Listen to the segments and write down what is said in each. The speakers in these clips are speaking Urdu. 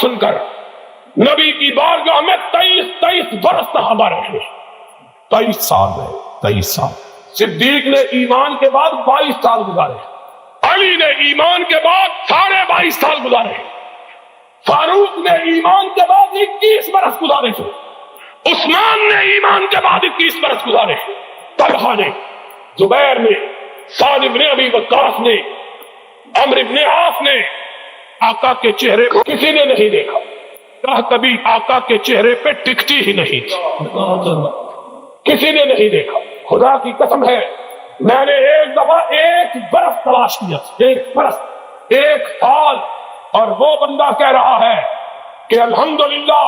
سن کر نبی کی بارگاہ میں 23 برس صحابہ رہے. 23 سال رہے. 23 سال. صدیق نے ایمان کے بعد 22 سال گزارے. علی نے ایمان کے بعد 22.5 سال گزارے. فاروق نے ایمان کے بعد 21 برس گزارے تھے. عثمان نے ایمان کے بعد 21 برس گزارے. طلحہ نے، زبیر نے، سعد بن ابی وقاص نے، عمرو بن عاص نے آقا کے چہرے کو کسی نے نہیں دیکھا. کبھی آقا کے چہرے پہ ٹکتی ہی نہیں تھی. کسی نے نہیں دیکھا. خدا کی قسم ہے، میں نے ایک دفعہ 1 برس تلاش کیا. 1 برس، 1 سال. اور وہ بندہ کہہ رہا ہے کہ الحمدللہ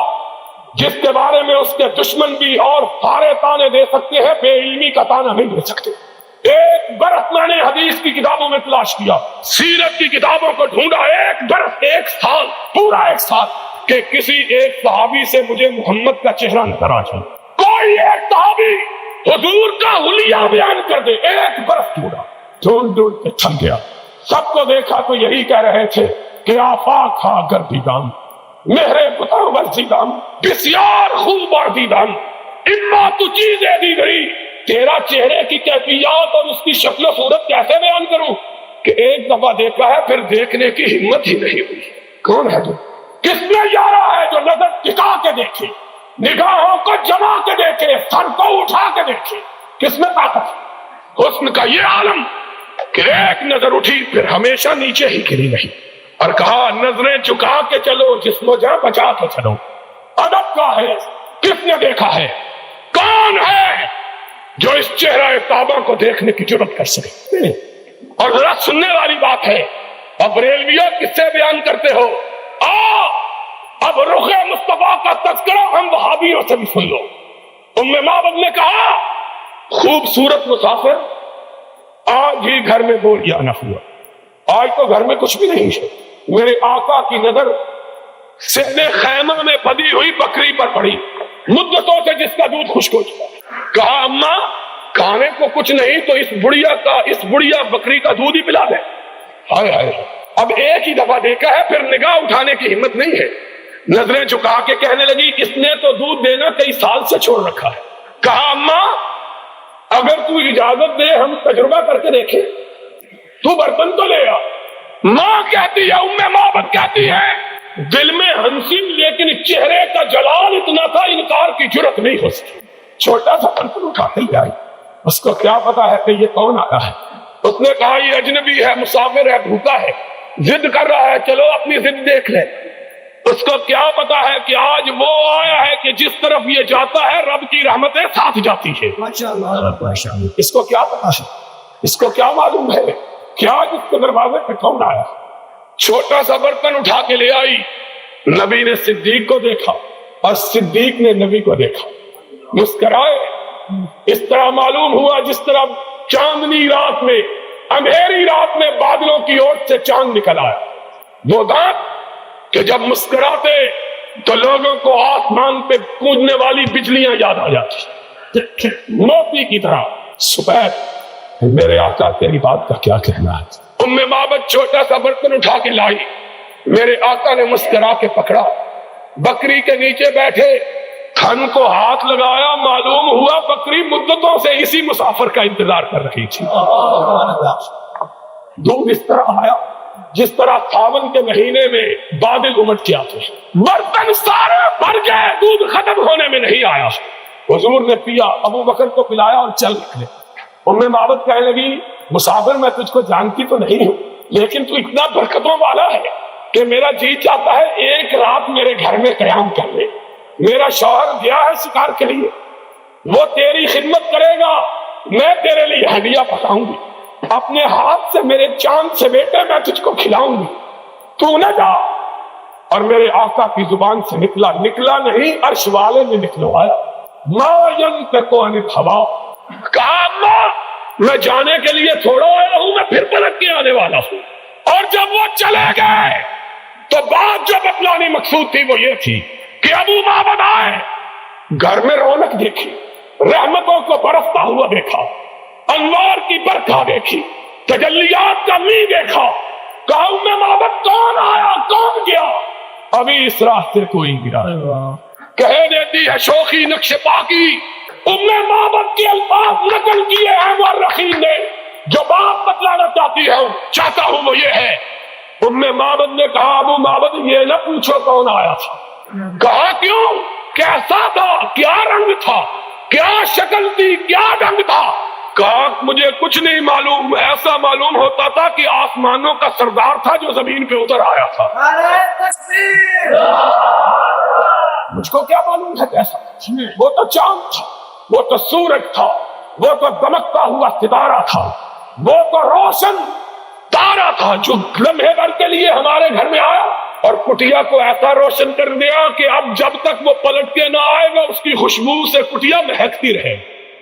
جس کے بارے میں اس کے دشمن بھی اور سارے تانے دے سکتے ہیں، بے علمی کا تانا نہیں دے سکتے. 1 برس میں نے حدیث کی کتابوں میں تلاش کیا، سیرت کی کتابوں کو ڈھونڈا. 1 برس، 1 سال، پورا 1 سال کہ کسی ایک صحابی سے مجھے محمد کا چہرہ نظر آ جائے. کوئی ایک صحابی حضور کا حلیہ بیان کر دے. 1 برس ڈھونڈا، ڈھونڈ کے تھک گیا. سب کو دیکھا تو یہی کہہ رہے تھے کہ آفاق ہا گردیدان، مہرے بتاؤ ورزیدان، بسیار خوب اور دیدان، اما تو چیزیں دی گئی. تیرا چہرے کی کیفیات اور اس کی شکل و صورت کیسے بیان کروں کہ 1 دفعہ دیکھا ہے پھر دیکھنے کی ہمت ہی نہیں ہوئی. کون ہے تو؟ کس نے یارا ہے جو نظر ٹکا کے دیکھے، نگاہوں کو جما کے دیکھے، سر کو اٹھا کے دیکھے؟ کس میں طاقت ہے؟ حسن کا یہ عالم کہ 1 نظر اٹھی پھر ہمیشہ نیچے ہی گری نہیں. اور کہا نظریں جھکا کے چلو، جسم و جان بچا کے چلو. ادب کا ہے. کس نے دیکھا ہے؟ کون ہے جو اس چہرہ کعبہ کو دیکھنے کی جرات کر سکے؟ اور ذرا سننے والی بات ہے، اب ریلویوں کس سے بیان کرتے ہو؟ اب رخ مصطفیٰ کا تذکرہ ہم وہابیوں سے بھی سن لو. ام معبد نے کہا خوبصورت مسافر آج ہی گھر میں بوریا نہ ہوا. آج تو گھر میں کچھ بھی نہیں ہے. میرے آقا کی نظر سدھے خیمہ میں پدی ہوئی بکری پر پڑی، مدتوں سے جس کا دودھ خشک ہو چکا. کہا اماں کھانے کو کچھ نہیں تو اس بڑیا بکری کا دودھ ہی پلا دے. ہائے ہائے. اب 1 ہی دفعہ دیکھا ہے پھر نگاہ اٹھانے کی ہمت نہیں ہے. نظریں جھکا کے کہنے لگی اس نے تو دودھ دینا کئی سال سے چھوڑ رکھا ہے. کہا اماں اگر تو اجازت دے ہم تجربہ کر کے دیکھیں. تو برتن تو لے آ. ماں کہتی ہے، ام معبد کہتی ہے دل میں ہنسی لیکن چہرے کا جلال اتنا تھا انکار کی جرت نہیں ہو سکی. چھوٹا سا برتن اٹھا کے لے آئی. اس کو کیا پتا ہے کہ یہ کون آیا ہے. اس نے کہا یہ اجنبی ہے، مسافر ہے، بھوکا ہے، ضد کر رہا ہے، چلو اپنی ضد دیکھ لے. اس کو کیا پتا ہے کہ آج وہ آیا ہے کہ جس طرف یہ جاتا ہے رب کی رحمتیں ساتھ جاتی ہے. اس کو کیا پتا ہے؟ اس کو کیا معلوم ہے کہ آج اس کے دروازے پہ کون آیا؟ چھوٹا سا برتن اٹھا کے لے آئی. نبی نے صدیق کو دیکھا اور صدیق نے نبی کو دیکھا، مسکرائے. اس طرح معلوم ہوا جس طرح چاندنی رات میں، اندھیری رات میں بادلوں کی اوٹ سے چاند نکل آیا. وہ دانت کہ جب مسکراتے تو لوگوں کو آسمان پہ کودنے والی بجلیاں یاد آ جاتی، موتی کی طرح سفید. میرے آقا تیری بات کا کیا کہنا ہے؟ ام معبد چھوٹا سا برتن اٹھا کے لائی. میرے آقا نے مسکرا کے پکڑا. بکری کے نیچے بیٹھے، تھن کو ہاتھ لگایا. معلوم ہوا بکری مدتوں سے اسی مسافر کا انتظار کر رہی تھی. دودھ اس طرح آیا جس طرح ساون کے مہینے میں بادل امٹ کے آتے ہیں. برتن سارے بھر گئے، دودھ ختم ہونے میں نہیں آیا. حضور نے پیا، ابو بکر کو پلایا اور چل نکلے. ام معبد کہنے لگی مسافر میں تجھ کو جانتی تو نہیں ہوں لیکن تو اتنا برکتوں والا ہے کہ میرا جی چاہتا ہے 1 رات میرے گھر میں قیام کر لے. میرا شوہر گیا ہے شکار کے لیے، وہ تیری خدمت کرے گا، میں تیرے لیے ہدیہ پکاؤں گی. اپنے ہاتھ سے میرے چاند سے بیٹے میں تجھ کو کھلاؤں گی، تو نہ جا. اور میرے آقا کی زبان سے نکلا نہیں، عرش والے نے نکلوایا. ما ينطق عن الهوى. کہا میں جانے کے لیے تھوڑا آیا ہوں، میں پھر پلٹ کے آنے والا ہوں. اور جب وہ چلے گئے تو بات جو بتلانی مقصود تھی وہ یہ تھی کہ ابو معبد آئے، گھر میں رونق دیکھی، رحمتوں کو برستا ہوا دیکھا، انوار کی برکھا دیکھی، تجلیات کا می دیکھا. کہا ام معبد کون آیا کون گیا؟ ابھی اس راستے کو ہی گرا کہہ دیتی ہے شوخی نقش پاکی ام معبد کے الفاظ نقل کیے ہیں مورخین نے، جو بات بتلانا چاہتا ہوں وہ یہ ہے، ام معبد نے کہا ابو معبد یہ نہ پوچھو کون آیا تھا، کہا کیوں، کیسا تھا، کیا رنگ تھا، کیا شکل تھی، کیا ڈھنگ تھا، کہا مجھے کچھ نہیں معلوم، ایسا معلوم ہوتا تھا کہ آسمانوں کا سردار تھا جو زمین پہ اتر آیا تھا، مجھ کو کیا معلوم ہے کیسا، وہ تو چاند تھا، وہ تو سورج تھا، وہ تو دمکتا ہوا ستارہ تھا، وہ تو روشن تارا تھا جو لمحے بھر کے لیے ہمارے گھر میں آیا اور کٹیا کو ایسا روشن کر دیا کہ اب جب تک وہ پلٹ کے نہ آئے گا اس کی خوشبو سے کٹیا مہکتی رہے۔